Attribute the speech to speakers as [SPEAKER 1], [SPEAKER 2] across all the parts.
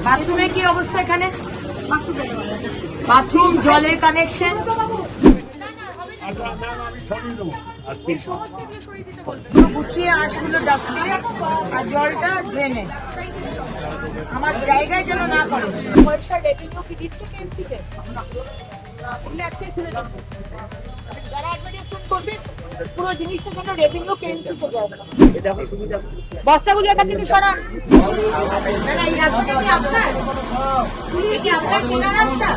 [SPEAKER 1] বাথরুমের কি অবস্থা এখানে? বাথরুম, জলের কানেকশন গুছিয়ে আঁশগুলো ডাস্টবিনে আর জলটা ড্রেনে, আমার জায়গায় যেন না করে। পয়সা রেভিনিউ কি দিচ্ছে কেএমসিতে? আজকে তুলে দেবো, যারা অ্যাডভার্টাইজমেন্ট করবে পুরো জিনিসটা যেন রেভিনিউ কেএমসিতে যায়। বস্তাগুলো এখান থেকে সরান। এই রাস্তাটা কি আপনার? কি আপনার কেনা রাস্তা?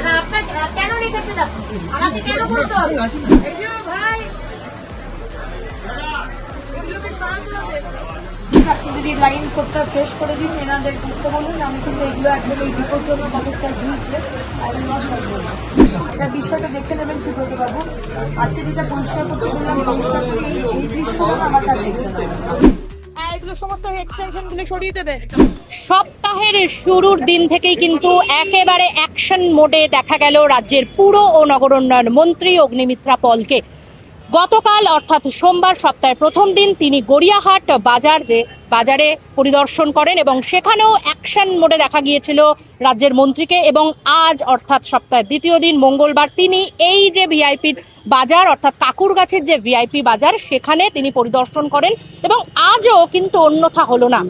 [SPEAKER 1] না আপনার কেন রেখেছেন আপনি? আমাকে কেন বলতে হবে? এই যে ভাই এগুলোকে সরাতে হবে। আপনি যদি লাইন করতে শেষ করে দিন, এনাদের করতে বলুন। আমি কিন্তু এগুলো একদম এই বিপজ্জনক অবস্থায় ঝুলছে, এটা বিষয়টা দেখে নেবেন সুব্রত বাবু। আজকে যেটা পরিষ্কার করতে বললাম পরিষ্কার করে এই দৃশ্যটা আমার কাছে দেখতে হবে। এগুলো সমস্ত এক্সটেনশন গুলো সরিয়ে দেবে।
[SPEAKER 2] সপ্তাহের শুরুর দিন থেকেই কিন্তু একেবারে অ্যাকশন মোডে দেখা গেল রাজ্যের পুর ও নগরোন্নয়ন মন্ত্রী অগ্নিমিত্রা পলকে। গতকাল অর্থাৎ সোমবার সপ্তাহের প্রথম দিন তিনি গড়িয়াহাট বাজারে পরিদর্শন করেন এবং সেখানেও অ্যাকশন মোডে দেখা গিয়েছিল রাজ্যের মন্ত্রীকে। এবং আজ অর্থাৎ সপ্তাহের দ্বিতীয় দিন মঙ্গলবার তিনি এই যে ভিআইপি বাজার অর্থাৎ কাকুরগাছের যে ভিআইপি বাজার সেখানে তিনি পরিদর্শন করেন এবং আজও কিন্তু অন্যথা হলো না।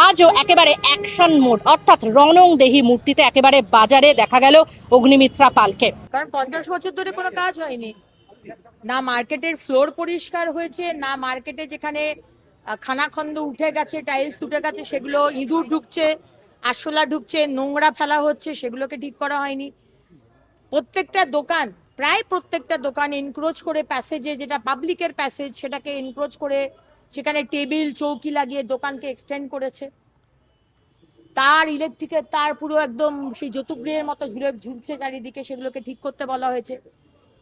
[SPEAKER 2] আজও একেবারে অ্যাকশন মোড অর্থাৎ রণংদেহী মূর্তিতে একেবারে বাজারে দেখা গেল অগ্নিমিত্রা পালকে।
[SPEAKER 1] কারণ 50 বছর ধরে কোনো কাজ হয়নি, না মার্কেটের ফ্লোর পরিষ্কার হয়েছে, না মার্কেটে যেখানে খানাখন্দ উঠে গেছে, টাইলস উঠে গেছে সেগুলো ইঁদুর ঢুকছে, আরশোলা ঢুকছে, নোংরা ফেলা হচ্ছে, সেগুলোকে ঠিক করা হয়নি। প্রত্যেকটা দোকান, প্রায় প্রত্যেকটা দোকান এনক্রোচ করে প্যাসেজে, যেটা পাবলিকের প্যাসেজ সেটাকে এনক্রোচ করে সেখানে টেবিল চৌকি লাগিয়ে দোকানকে এক্সটেন্ড করেছে। তার ইলেকট্রিকের তার পুরো একদম সেই যতুগৃহের মতো ঝুলছে চারিদিকে, সেগুলোকে ঠিক করতে বলা হয়েছে।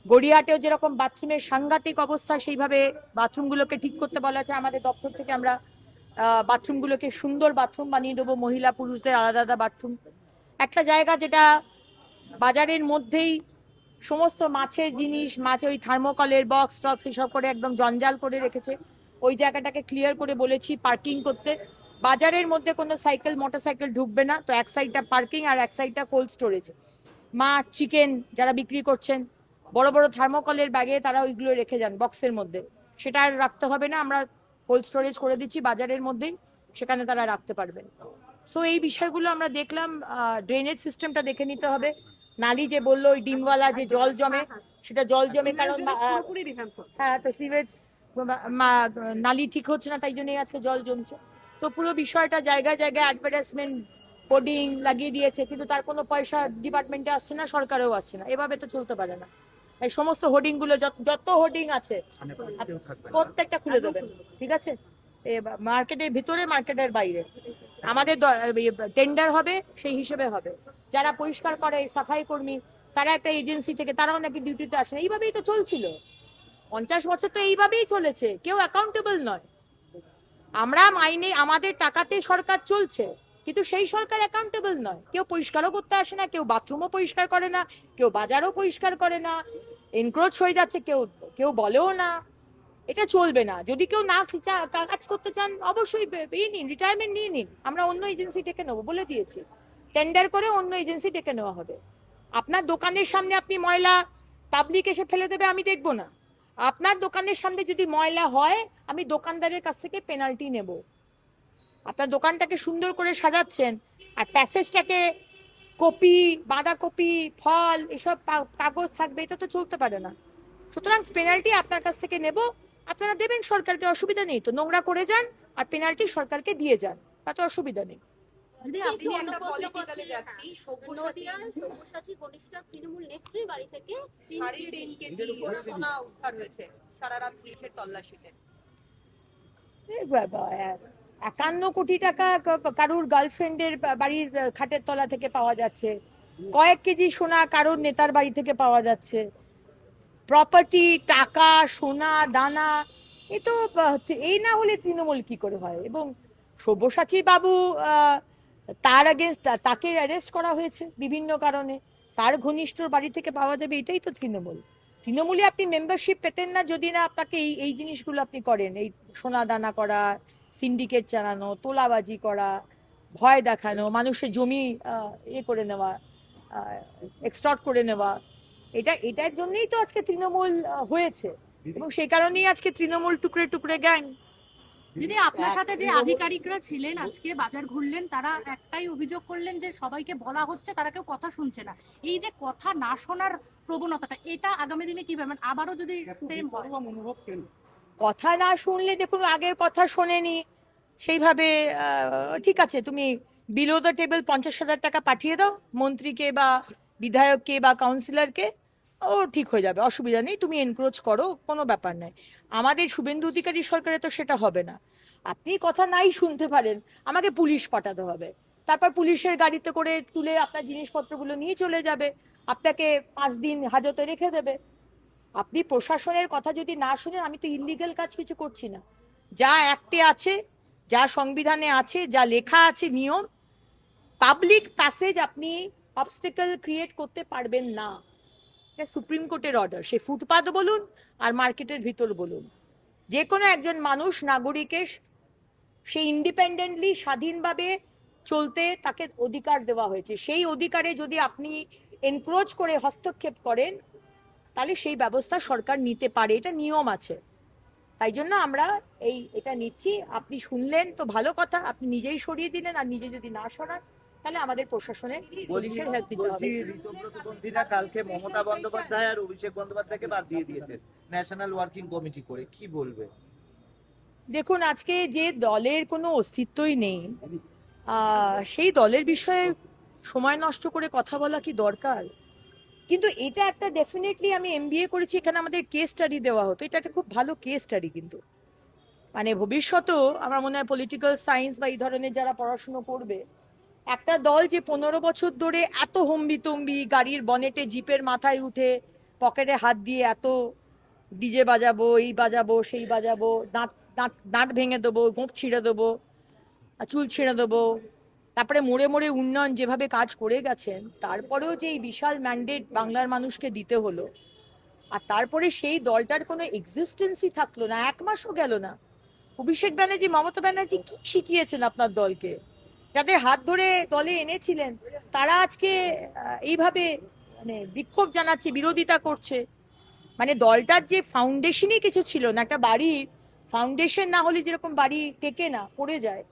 [SPEAKER 1] গড়িয়াহাটেও যেরকম বাথরুমের সাংঘাতিক অবস্থা, সেইভাবে বাথরুমগুলোকে ঠিক করতে বলা আছে। আমাদের দপ্তর থেকে আমরা বাথরুমগুলোকে সুন্দর বাথরুম বানিয়ে দেবো, মহিলা পুরুষদের আলাদা আলাদা বাথরুম। একটা জায়গা যেটা বাজারের মধ্যেই সমস্ত মাছের জিনিস, মাছে ওই থার্মোকলের বক্স টক্স এসব করে একদম জঞ্জাল করে রেখেছে, ওই জায়গাটাকে ক্লিয়ার করে বলেছি পার্কিং করতে। বাজারের মধ্যে কোনো সাইকেল মোটরসাইকেল ঢুকবে না, তো এক সাইডটা পার্কিং আর এক সাইডটা কোল্ড স্টোরেজ। মাছ চিকেন যারা বিক্রি করছেন বড় বড় থার্মোকলের ব্যাগে তারা ওইগুলো রেখে যান বক্সের মধ্যে, সেটা আর রাখতে হবে না, আমরা কোল্ড স্টোরেজ করে দিচ্ছি বাজারের মধ্যেই, সেখানে তারা রাখতে পারবেন। সো এই বিষয়গুলো আমরা দেখলাম। ড্রেনেজ সিস্টেমটা দেখে নিতে হবে। নালি যে বললো ওই ডিমওয়ালা যে জল জমে, সেটা জল জমে কারণ হ্যাঁ, তো সিভেজ নালি ঠিক হচ্ছে না, তাই জন্যই আজকে জল জমছে। তো পুরো বিষয়টা জায়গায় জায়গায় অ্যাডভার্টাইজমেন্ট হোর্ডিং লাগিয়ে দিয়েছে, কিন্তু তার কোনো পয়সা ডিপার্টমেন্টে আসছে না, সরকারেও আসছে না। এভাবে তো চলতে পারে না। এই সমস্ত হোর্ডিং গুলো যত হোর্ডিং আছে প্রত্যেকটা খুলে দেবেন, ঠিক আছে? মার্কেটের ভিতরে, মার্কেটের বাইরে আমাদের টেন্ডার হবে, সেই হিসেবে হবে। যারা পরিষ্কার করে সাফাই কর্মী, তারা একটা এজেন্সি থেকে, তারাও নাকি ডিউটিতে আসে না। এইভাবেই তো চলছিল 50 বছর, তো এইভাবেই চলেছে, কেউ অ্যাকাউন্টেবল নয়। আমরা মাইনে আমাদের টাকাতে সরকার চলছে, কিন্তু সেই সরকার অ্যাকাউন্টেবল নয়। কেউ পরিষ্কারও করতে আসে না, কেউ বাথরুমও পরিষ্কার করে না, কেউ বাজারও পরিষ্কার করে না, এনক্রোচ হয়ে যাচ্ছে, কেউ কেউ বলেও না। এটা চলবে না। যদি কেউ না কাজ করতে চান অবশ্যই নিন, রিটায়ারমেন্ট নিয়ে নিন, আমরা অন্য এজেন্সি ডেকে নেবো, বলে দিয়েছি। টেন্ডার করে অন্য এজেন্সি ডেকে নেওয়া হবে। আপনার দোকানের সামনে আপনি ময়লা পাবলিক এসে ফেলে দেবে, আমি দেখবো না। আপনার দোকানের সামনে যদি ময়লা হয়, আমি দোকানদারের কাছ থেকে পেনাল্টি নেব। আপনার দোকানটাকে সুন্দর করে সাজাচ্ছেন আর প্যাসেজটাকে কপি, বাঁধাকপি, ফল এসব কাগজ থাকবে, এটা তো চলতে পারে না। সুতরাং পেনাল্টি আপনার কাছ থেকে নেব, আপনারা দেবেন সরকারকে, অসুবিধা নেই তো। নোংরা করে যান আর পেনাল্টি সরকারকে দিয়ে যান, তাতে অসুবিধা নেই।
[SPEAKER 2] তৃণমূল নেত্রীর বাড়ি থেকে 3 কেজি সোনা উদ্ধার হয়েছে সারা রাত পুলিশের তল্লাশিতে।
[SPEAKER 1] 51 কোটি টাকা কারুর গার্লফ্রেন্ডের বাড়ির খাটের তলা থেকে পাওয়া যাচ্ছে, কয়েক কেজি সোনা কারুর নেতার বাড়ি থেকে পাওয়া যাচ্ছে। প্রপার্টি, টাকা, সোনা দানা, এ তো এই না হলে তৃণমূল কি করে হয়? এবং সব্যসাচী বাবু, তার আগেনস্ট তাকে অ্যারেস্ট করা হয়েছে বিভিন্ন কারণে, তার ঘনিষ্ঠর বাড়ি থেকে পাওয়া যাবে, এটাই তো তৃণমূল। তৃণমূলে আপনি মেম্বারশিপ পেতেন না যদি না আপনাকে এই জিনিসগুলো আপনি করেন, এই সোনা দানা করা, সিন্ডিকেট চালানো, তোলাবাজি করা, ভয় দেখানো, মানুষের জমি করে নেওয়া, এক্সটর্ট করে নেওয়া, এটার জন্যই তো আজকে তৃণমূল হয়েছে, এবং সেই কারণেই আজকে তৃণমূল টুকরে টুকরে গ্যাং।
[SPEAKER 2] দিদি, আপনার সাথে যে আধিকারিকরা ছিলেন আজকে বাজার ঘুরলেন, তারা একটাই অভিযোগ করলেন যে সবাইকে বলা হচ্ছে, তারা কেউ কথা শুনছে না। এই যে কথা না শোনার প্রবণতাটা, এটা আগামী দিনে কি ভাবেন? আবারও যদি সেম হয়?
[SPEAKER 1] কথা না শুনলে, দেখুন আগের কথা শোনেনি সেইভাবে, ঠিক আছে, তুমি বিলো দ্য টেবিল 50,000 টাকা পাঠিয়ে দাও মন্ত্রীকে বা বিধায়ককে বা কাউন্সিলরকে, ও ঠিক হয়ে যাবে, অসুবিধা নেই, তুমি এনক্রোচ করো, কোনো ব্যাপার নেই। আমাদের শুভেন্দু অধিকারী সরকারে তো সেটা হবে না। আপনি কথা নাই শুনতে পারেন, আমাকে পুলিশ পাঠাতে হবে, তারপর পুলিশের গাড়িতে করে তুলে আপনার জিনিসপত্রগুলো নিয়ে চলে যাবে, আপনাকে 5 দিন হাজতে রেখে দেবে। আপনি প্রশাসনের কথা যদি না শুনেন, আমি তো ইলিগাল কাজ কিছু করছি না। যা অ্যাক্টে আছে, যা সংবিধানে আছে, যা লেখা আছে নিয়ম, পাবলিক প্যাসেজ আপনি অবস্টেকল ক্রিয়েট করতে পারবেন না। এটা সুপ্রিম কোর্টের অর্ডার, সে ফুটপাথ বলুন আর মার্কেটের ভিতর বলুন, যে কোনো একজন মানুষ নাগরিকের সে ইন্ডিপেন্ডেন্টলি স্বাধীনভাবে চলতে তাকে অধিকার দেওয়া হয়েছে। সেই অধিকারে যদি আপনি এনক্রোচ করে হস্তক্ষেপ করেন, তাহলে সেই ব্যবস্থা সরকার নিতে পারে, এটা নিয়ম আছে। তাই জন্য আমরা এটা নিচ্ছি। আপনি শুনলেন তো ভালো কথা, আপনি নিজেই সরিয়ে দিলেন, আর নিজে যদি না সরান তাহলে আমাদের প্রশাসনের পুলিশের হেল্প দিতে হবে।
[SPEAKER 3] ঋতব্রত পন্থীরা কালকে মমতা বন্দ্যোপাধ্যায় আর অভিষেক বন্দ্যোপাধ্যায়কে বাদ দিয়ে দিয়েছে ন্যাশনাল ওয়ার্কিং কমিটি করে, কি বলবে?
[SPEAKER 1] দেখুন, আজকে যে দলের কোনো অস্তিত্বই নেই, সেই দলের বিষয়ে সময় নষ্ট করে কথা বলা কি দরকার? কিন্তু এটা একটা ডেফিনেটলি, আমি MBA করেছি, এখানে আমাদের কেস স্টাডি দেওয়া হতো, এটা একটা খুব ভালো কেস স্টাডি। কিন্তু মানে ভবিষ্যতেও আমার মনে হয় পলিটিক্যাল সায়েন্স বা এই ধরনের যারা পড়াশুনো করবে, একটা দল যে 15 বছর ধরে এত হম্বিতম্বি, গাড়ির বনেটে জিপের মাথায় উঠে পকেটে হাত দিয়ে এত ডিজে বাজাবো, এই বাজাবো, সেই বাজাবো, দাঁত দাঁত দাঁত ভেঙে দেবো, গোঁপ ছিঁড়ে দেবো, চুল ছিঁড়ে দেবো, তারপরে মোড়ে মোড়ে উন্নয়ন যেভাবে কাজ করে গেছেন, তারপরেও যে এই বিশাল ম্যান্ডেট বাংলার মানুষকে দিতে হলো, আর তারপরে সেই দলটার কোনো এক্সিস্টেন্সই থাকলো না, 1 মাসও গেল না। অভিষেক ব্যানার্জি, মমতা ব্যানার্জি কি শিখিয়েছেন আপনার দলকে? যাদের হাত ধরে দলে এনেছিলেন, তারা আজকে এইভাবে মানে বিক্ষোভ জানাচ্ছে, বিরোধিতা করছে। মানে দলটার যে ফাউন্ডেশনই কিছু ছিল না, একটা বাড়ির ফাউন্ডেশন না হলে যেরকম বাড়ি টেকে না, পড়ে যায়,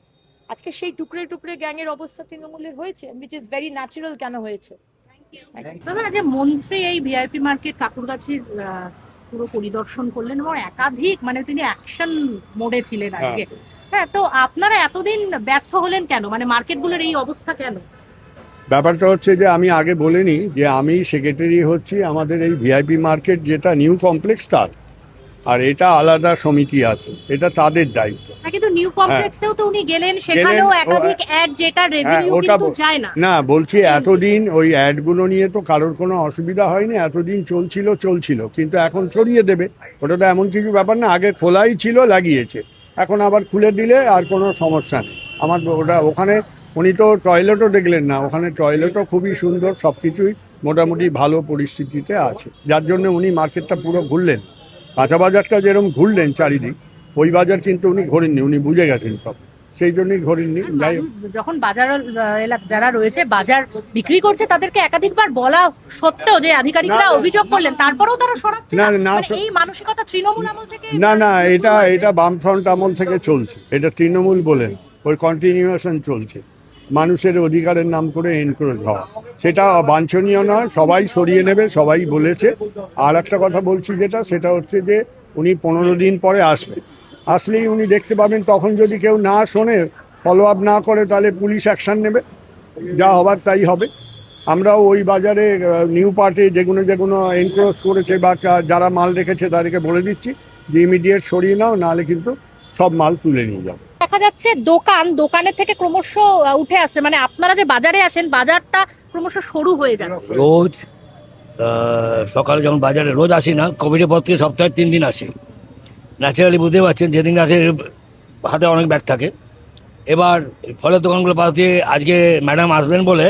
[SPEAKER 1] আজকে সেই টুকরে টুকরে গ্যাংয়ের অবস্থা তৃণমূলের হয়েছে, উইচ ইজ ভেরি ন্যাচারাল। কেন হয়েছে?
[SPEAKER 2] দাদা, যে মন্ত্রী এই ভিআইপি মার্কেট কাকুরগাছির পুরো পরিদর্শন করলেন এবং একাধিক, মানে তিনি অ্যাকশন মোডে ছিলেন আজকে। হ্যাঁ, তো আপনারা এতদিন ব্যর্থ হলেন কেন? মানে মার্কেটগুলোর এই অবস্থা কেন?
[SPEAKER 4] ব্যাপারটা হচ্ছে যে আমি আগে বলিনি যে আমি সেক্রেটারি হচ্ছি আমাদের এই ভিআইপি মার্কেট, যেটা নিউ কমপ্লেক্স তার, আর এটা আলাদা সমিতি আছে, এটা তাদের দায়িত্ব।
[SPEAKER 2] কিন্তু নিউ কমপ্লেক্সেও তো উনি গেলেন, সেখানেও একাধিক অ্যাড, যেটা রেভিনিউ কিন্তু যায় না।
[SPEAKER 4] না, বলছি এতদিন ওই অ্যাডগুলো নিয়ে তো কারোর কোনো অসুবিধা হয়নি, এতদিন চলছিল, কিন্তু এখন সরিয়ে দেবে, ওটা তো এমন কিছু ব্যাপার না, আগে খোলাই ছিল, লাগিয়েছে, এখন আবার খুলে দিলে আর কোনো সমস্যা নেই আমার। ওখানে উনি তো টয়লেটও দেখলেন না, ওখানে টয়লেটও খুবই সুন্দর, সব কিছুই মোটামুটি ভালো পরিস্থিতিতে আছে, যার জন্য উনি মার্কেটটা পুরো ঘুরলেন। কাঁচা বাজারটা যেরকম ঘুরলেন চারিদিক, ওই বাজার কিন্তু উনি ঘোরেননি, উনি বুঝে গেছেন সব, সেই জন্যই ঘোরেননি। যাই হোক,
[SPEAKER 2] যখন বাজার যারা রয়েছে, বাজার বিক্রি করছে, তাদেরকে একাধিকবার বলা সত্ত্বেও যে আধিকারিকরা অভিযোগ করলেন, তারপরেও তারা সরাচ্ছে না। এই মানসিকতা তৃণমূল আমল থেকে?
[SPEAKER 4] না, এটা বামফ্রন্ট আমল থেকে চলছে, এটা তৃণমূল বলেন, ওই কন্টিনিউয়েশন চলছে, মানুষের অধিকারের নাম করে এনক্রোচ হওয়া, সেটা বাঞ্ছনীয় নয়, সবাই সরিয়ে নেবে, সবাই বলেছে। আর একটা কথা বলছি, সেটা হচ্ছে যে উনি 15 দিন পরে আসলেই উনি দেখতে পাবেন, তখন যদি কেউ না শোনে, ফলো আপ না করে, তাহলে পুলিশ অ্যাকশন নেবে, যা হবার তাই হবে। আমরাও ওই বাজারে নিউ পার্টে যেগুলো এনক্রোচ করেছে বা যারা মাল রেখেছে তাদেরকে বলে দিচ্ছি যে ইমিডিয়েট সরিয়ে নাও, নাহলে কিন্তু সব মাল তুলে নিয়ে যাবে।
[SPEAKER 2] দেখা যাচ্ছে দোকানের থেকে ক্রমশ উঠে আসছে, মানে আপনারা যে বাজারে আসেন, বাজারটা ক্রমশ সরু হয়ে যাচ্ছে।
[SPEAKER 5] রোজ সকালে যখন বাজারে রোজ আসি না, কোভিডের পর থেকে সপ্তাহে 3 দিন আসি। ন্যাচারালি বুঝতে পারছেন, যেদিন আসে হাতে অনেক ব্যাগ থাকে। এবার ফলের দোকানগুলো পাশ দিয়ে আজকে ম্যাডাম আসবেন বলে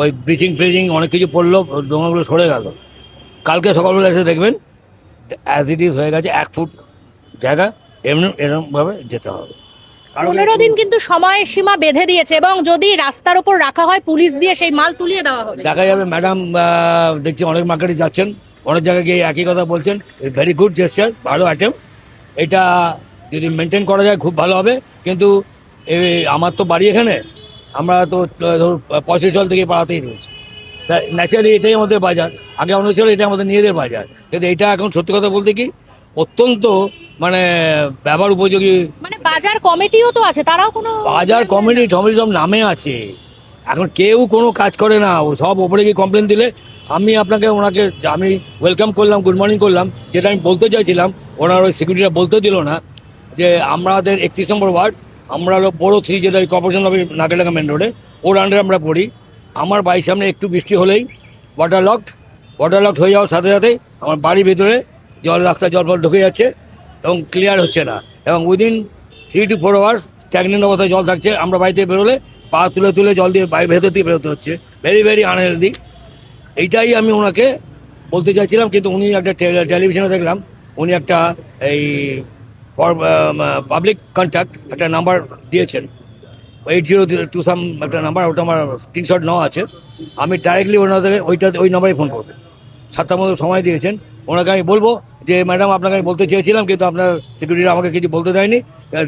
[SPEAKER 5] ওই ব্লিচিং অনেক কিছু পড়লো, দোকানগুলো সরে গেল। কালকে সকালবেলা এসে দেখবেন অ্যাজ ইট ইজ হয়ে গেছে, 1 ফুট জায়গা এরকমভাবে যেতে হবে। কারণ
[SPEAKER 2] 15 দিন কিন্তু সময় সীমা বেঁধে দিয়েছে এবং যদি রাস্তার উপর রাখা হয় পুলিশ দিয়ে সেই মাল তুলিয়ে দেওয়া হবে।
[SPEAKER 5] দেখা যাবে ম্যাডাম দেখছি অনেক মার্কেটে যাচ্ছেন, অনেক জায়গায় গিয়ে একই কথা বলছেন। ভেরি গুড জেস্টার, ভালো অ্যাটেম্প। এটা যদি মেনটেন করা যায় খুব ভালো হবে। কিন্তু আমার তো বাড়ি এখানে, আমরা তো ধরুন পয়সা চল থেকে পাড়াতেই রয়েছি, তা ন্যাচারালি এটাই আমাদের বাজার। আগে অন্য ছিল, এটা আমাদের নিজেদের বাজার। কিন্তু এটা এখন সত্যি কথা বলতে কি অত্যন্ত মানে ব্যবহার উপযোগী।
[SPEAKER 2] মানে বাজার কমিটিও তো আছে, তারাও কোনো
[SPEAKER 5] বাজার কমিটি টমিটি সব নামে আছে, এখন কেউ কোনো কাজ করে না। ও সব ওপরে গিয়ে কমপ্লেন দিলে আমি ওনাকে আমি ওয়েলকাম করলাম, গুড মর্নিং করলাম। যেটা আমি বলতে চাইছিলাম ওনার ওই সিকিউরিটিটা বলতে দিল না, যে আমাদের 31 নম্বর ওয়ার্ড, আমরা হলো বড় 3, যেটা ওই কর্পোরেশন অফিস নাগেরডাঙ্গা মেন রোডে, ওর আন্ডারে আমরা পড়ি। আমার বাড়ির সামনে একটু বৃষ্টি হলেই ওয়াটার লকড হয়ে যাওয়ার সাথে সাথেই আমার বাড়ির ভিতরে রাস্তায় জল ফল ঢুকে যাচ্ছে এবং ক্লিয়ার হচ্ছে না। এবং উইদিন 3 to 4 আওয়ার্স স্ট্যাগনেন্ট অবস্থায় জল থাকছে। আমরা বাড়িতে বেরোলে পা তুলে তুলে জল দিয়ে বাড়ির ভেতর দিয়ে বেরোতে হচ্ছে। Very very unhealthy. এইটাই আমি ওনাকে বলতে চাইছিলাম। কিন্তু উনি একটা টেলিভিশনে দেখলাম উনি একটা এই পাবলিক কন্ট্যাক্ট একটা নাম্বার দিয়েছেন, 8022 সাম একটা নাম্বার, ওটা আমার স্ক্রিনশট নেওয়া আছে। আমি ডাইরেক্টলি ওনাদের ওই নাম্বারে ফোন করবো। 7টার মতো সময় দিয়েছেন। ওনাকে আমি বলবো যে ম্যাডাম আপনাকে আমি বলতে চেয়েছিলাম, কিন্তু আপনার সিকিউরিটি আমাকে কিছু বলতে দেয়নি।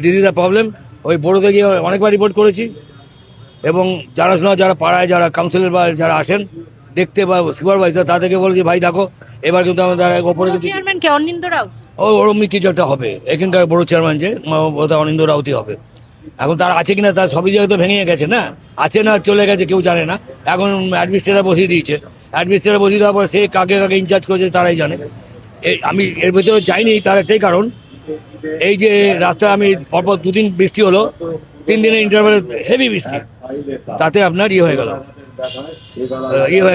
[SPEAKER 5] This is the problem. ওই বড়োতে গিয়ে অনেকবার রিপোর্ট করেছি এবং জানাশোনা যারা পাড়ায়, যারা কাউন্সিলর বা যারা আসেন দেখতে বা সুপারভাইজার, তাদেরকে বলেছি ভাই দেখো এবার কিন্তু আমাদের ওপরে কিছু
[SPEAKER 2] চেয়ারম্যান কে অনিন্দ রাও,
[SPEAKER 5] ওরমই কিছু একটা হবে। এখানকার বড় চেয়ারম্যান যে ওটা অনিন্দ রাউতি হবে। এখন তার আছে কিনা, তার সবই জায়গায় তো ভেঙে গেছে না, আছে না চলে গেছে কেউ জানে না। এখন অ্যাডমিনিস্ট্রেটর বসিয়ে দিয়েছে, অ্যাডমিনিস্ট্রেটর বসিয়ে দেওয়ার পর সে কাকে কাকে ইনচার্জ করেছে তারাই জানে। আমি এর ভেতরে যাইনি, তার একটাই কারণ, এই যে রাস্তায় আমি পরপর 2 দিন বৃষ্টি হলো, 3 দিনের ইন্টারভ্যালে হেভি বৃষ্টি, তাতে আপনার ইয়ে হয়ে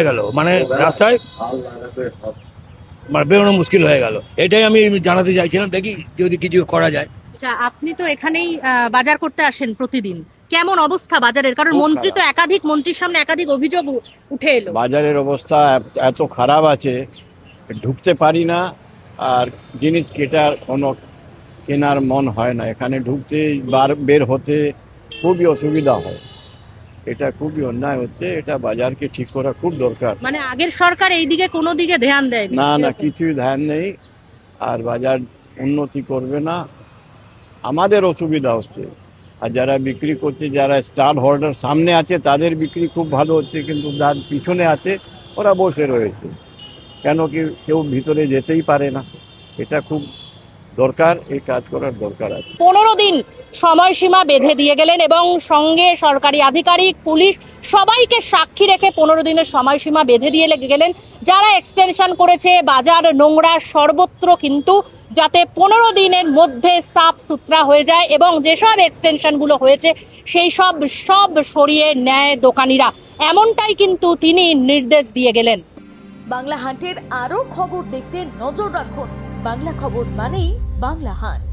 [SPEAKER 5] গেল মানে রাস্তায় মানে বেরোনো মুশকিল হয়ে গেল। এটাই আমি জানাতে চাইছিলাম, দেখি যদি কিছু করা যায়।
[SPEAKER 2] আচ্ছা, আপনি তো এখানেই বাজার করতে আসেন প্রতিদিন, কেমন অবস্থা বাজারের? কারণ
[SPEAKER 6] খুব
[SPEAKER 2] মন্ত্রী তো
[SPEAKER 6] খারাপ।
[SPEAKER 2] একাধিক মন্ত্রীর সামনে একাধিক অভিযোগ উঠে এলো।
[SPEAKER 6] বাজারের অবস্থা এত খারাপ আছে, ঢুকতে পারি না। আর জিনিস কেনার মন হয় না। এখানে ঢুকতে বের হতে খুবই অসুবিধা হয়। এটা খুবই অন্যায় হচ্ছে। এটা বাজারকে ঠিক করা খুব দরকার।
[SPEAKER 2] মানে আগের সরকার এই দিকে কোনো দিকে ধ্যান দেয়নি।
[SPEAKER 6] না কিছুই ধ্যান নেই। আর বাজার উন্নতি করবে না, আমাদের অসুবিধা হচ্ছে। আর যারা বিক্রি করছে, যারা স্টল হোল্ডার সামনে আছে তাদের বিক্রি খুব ভালো হচ্ছে, কিন্তু যার পিছনে আছে ওরা বসে রয়েছে। কেন কি কেউ ভিতরে যেতেই পারে না? এটা খুব দরকার, এই কাজ করার দরকার আছে।
[SPEAKER 2] 15 দিন সময়সীমা বেঁধে দিয়ে গেলেন এবং সঙ্গে সরকারি আধিকারিক, পুলিশ সবাইকে সাক্ষী রেখে 15 দিনের সময়সীমা বেঁধে দিয়ে গেলেন। যারা এক্সটেনশন করেছে বাজার নোংরা সর্বত্র, কিন্তু যাতে 15 দিনের মধ্যে সাফ সুতরা হয়ে যায় এবং যেসব এক্সটেনশনগুলো হয়েছে সেই সব সরিয়ে নেয় দোকানিরা, এমনটাই কিন্তু তিনি নির্দেশ দিয়ে গেলেন।
[SPEAKER 7] বাংলা হান্টের আরও খবর দেখতে নজর রাখুন। বাংলা খবর মানেই বাংলা হান্ট।